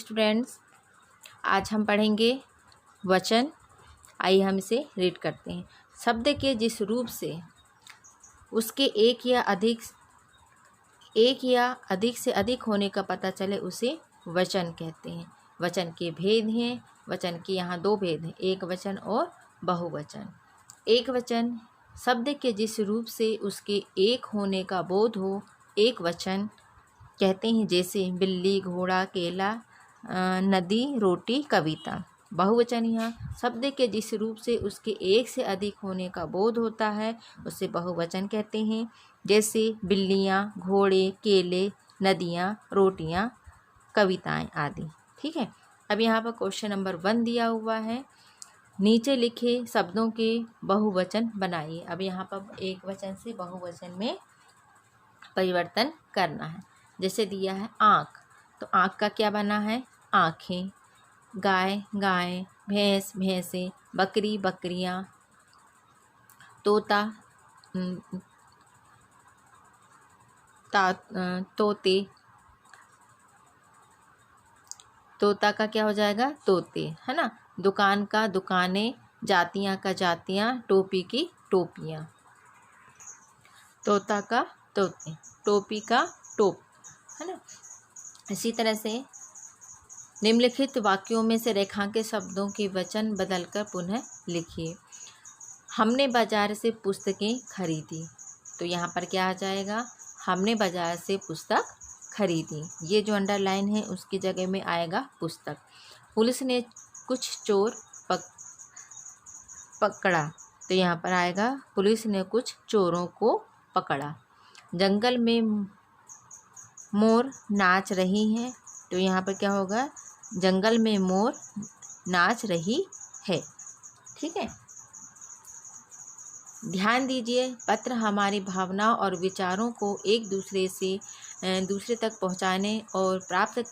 Students, आज हम पढ़ेंगे वचन। आइए हम इसे रीड करते हैं। शब्द के जिस रूप से उसके एक या अधिक से अधिक होने का पता चले उसे वचन कहते हैं। वचन के भेद हैं। वचन के यहाँ दो भेद हैं, एक वचन और बहुवचन। एक वचन शब्द के जिस रूप से उसके एक होने का बोध हो, एक वचन कहते हैं, जैसे बिल्ली, घोड़ा, केला, नदी, रोटी, कविता। बहुवचन यहाँ शब्द के जिस रूप से उसके एक से अधिक होने का बोध होता है उसे बहुवचन कहते हैं, जैसे बिल्लियाँ, घोड़े, केले, नदियाँ, रोटियाँ, कविताएं आदि। ठीक है। अब यहाँ पर क्वेश्चन नंबर 1 दिया हुआ है, नीचे लिखे शब्दों के बहुवचन बनाइए। अब यहाँ पर एक वचन से बहुवचन में परिवर्तन करना है। जैसे दिया है आँख, तो आँख का क्या बना है? आँखें। गाय, गाय, भैंस, भैंसें, बकरी, बकरियाँ, तोता, तोते। तोता का क्या हो जाएगा? तोते, है ना। दुकान का दुकानें, जातियाँ का जातियाँ, टोपी की टोपियाँ। तोता का तोते, टोपी का टोप, है ना। इसी तरह से निम्नलिखित वाक्यों में से रेखांकित शब्दों के वचन बदलकर पुनः लिखिए। हमने बाजार से पुस्तकें खरीदी, तो यहाँ पर क्या आ जाएगा? हमने बाजार से पुस्तक खरीदी। ये जो अंडरलाइन है उसकी जगह में आएगा पुस्तक। पुलिस ने कुछ चोर पकड़ा, तो यहाँ पर आएगा पुलिस ने कुछ चोरों को पकड़ा। जंगल में मोर नाच रही हैं, तो यहाँ पर क्या होगा? जंगल में मोर नाच रही है। ठीक है। ध्यान दीजिए, पत्र हमारी भावनाओं और विचारों को एक दूसरे से दूसरे तक पहुंचाने और प्राप्त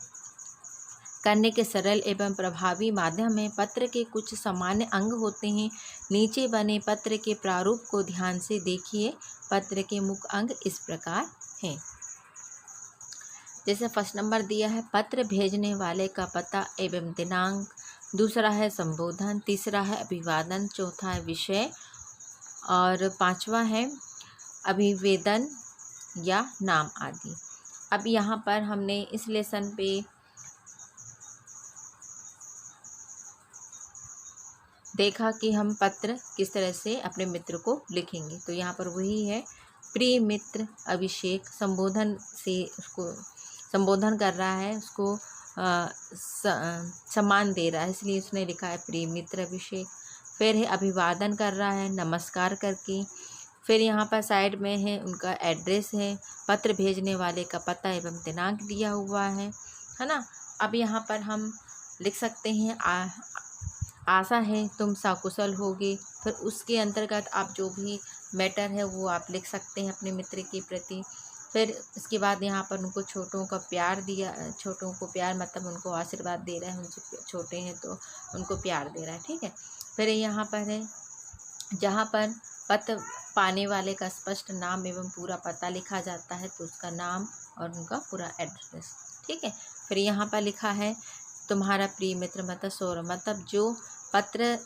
करने के सरल एवं प्रभावी माध्यम है। पत्र के कुछ सामान्य अंग होते हैं। नीचे बने पत्र के प्रारूप को ध्यान से देखिए। पत्र के मुख्य अंग इस प्रकार हैं। जैसे फर्स्ट नंबर दिया है पत्र भेजने वाले का पता एवं दिनांक, दूसरा है संबोधन, तीसरा है अभिवादन, चौथा है विषय और पांचवा है अभिवेदन या नाम आदि। अब यहाँ पर हमने इस लेसन पे देखा कि हम पत्र किस तरह से अपने मित्र को लिखेंगे। तो यहाँ पर वही है, प्रिय मित्र अभिषेक। संबोधन से उसको संबोधन कर रहा है, उसको सम्मान दे रहा है, इसलिए उसने लिखा है प्रिय मित्र अभिषेक। फिर है अभिवादन कर रहा है नमस्कार करके। फिर यहाँ पर साइड में है उनका एड्रेस है, पत्र भेजने वाले का पता एवं दिनांक दिया हुआ है ना। अब यहाँ पर हम लिख सकते हैं आशा है तुम सकुशल होगे। फिर उसके अंतर्गत आप जो भी मैटर है वो आप लिख सकते हैं अपने मित्र के प्रति। फिर इसके बाद यहाँ पर उनको छोटों का प्यार दिया, छोटों को प्यार मतलब उनको आशीर्वाद दे रहा है, उनसे छोटे हैं तो उनको प्यार दे रहा है। ठीक है। फिर यहाँ पर है जहाँ पर पत्र पाने वाले का स्पष्ट नाम एवं पूरा पता लिखा जाता है, तो उसका नाम और उनका पूरा एड्रेस। ठीक है। फिर यहाँ पर लिखा है तुम्हारा प्रिय मित्र मतलब सौरभ, मतलब जो पत्र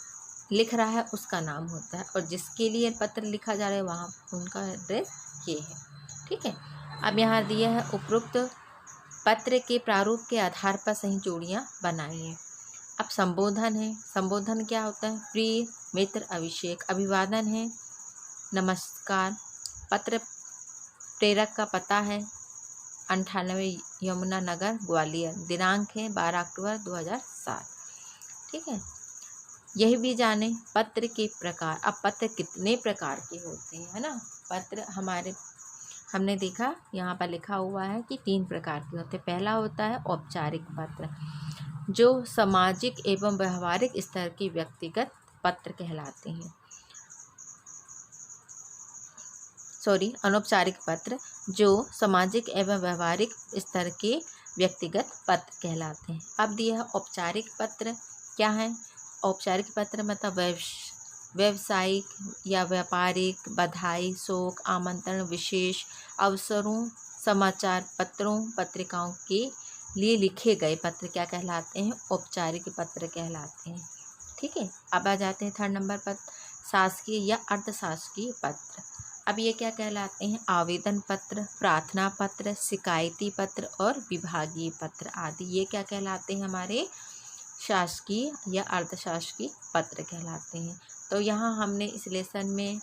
लिख रहा है उसका नाम होता है और जिसके लिए पत्र लिखा जा रहा है वहाँ उनका एड्रेस ये है। ठीक है। अब यहाँ दिया है उपरोक्त पत्र के प्रारूप के आधार पर सही जोड़ियाँ बनाइए। अब संबोधन है, संबोधन क्या होता है? प्रिय मित्र अभिषेक। अभिवादन है नमस्कार। पत्र प्रेरक का पता है 98 यमुना नगर ग्वालियर। दिनांक है 12 अक्टूबर 2007। ठीक है। यह भी जाने पत्र के प्रकार। अब पत्र कितने प्रकार के होते हैं, है ना। पत्र हमने देखा यहाँ पर लिखा हुआ है कि 3 प्रकार के होते हैं। पहला होता है औपचारिक पत्र, जो सामाजिक एवं व्यवहारिक स्तर के व्यक्तिगत पत्र कहलाते हैं। अनौपचारिक पत्र, जो सामाजिक एवं व्यवहारिक स्तर के व्यक्तिगत पत्र कहलाते हैं। अब दिया है औपचारिक पत्र क्या है? औपचारिक पत्र मतलब व्यावसायिक या व्यापारिक, बधाई, शोक, आमंत्रण, विशेष अवसरों, समाचार पत्रों, पत्रिकाओं के लिए लिखे गए पत्र क्या कहलाते हैं? औपचारिक पत्र कहलाते हैं। ठीक है, अब आ जाते हैं थर्ड नंबर पर, शासकीय या अर्धशासकीय पत्र। अब ये क्या कहलाते हैं? आवेदन पत्र, प्रार्थना पत्र, शिकायती पत्र और विभागीय पत्र आदि। ये क्या कहलाते हैं? हमारे शासकीय या अर्धशासकीय पत्र कहलाते हैं। तो यहाँ हमने इस लेसन में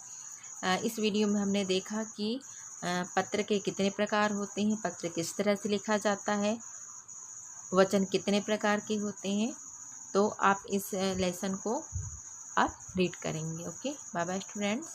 इस वीडियो में हमने देखा कि पत्र के कितने प्रकार होते हैं, पत्र किस तरह से लिखा जाता है, वचन कितने प्रकार के होते हैं। तो आप इस लेसन को आप रीड करेंगे। Okay, bye bye students.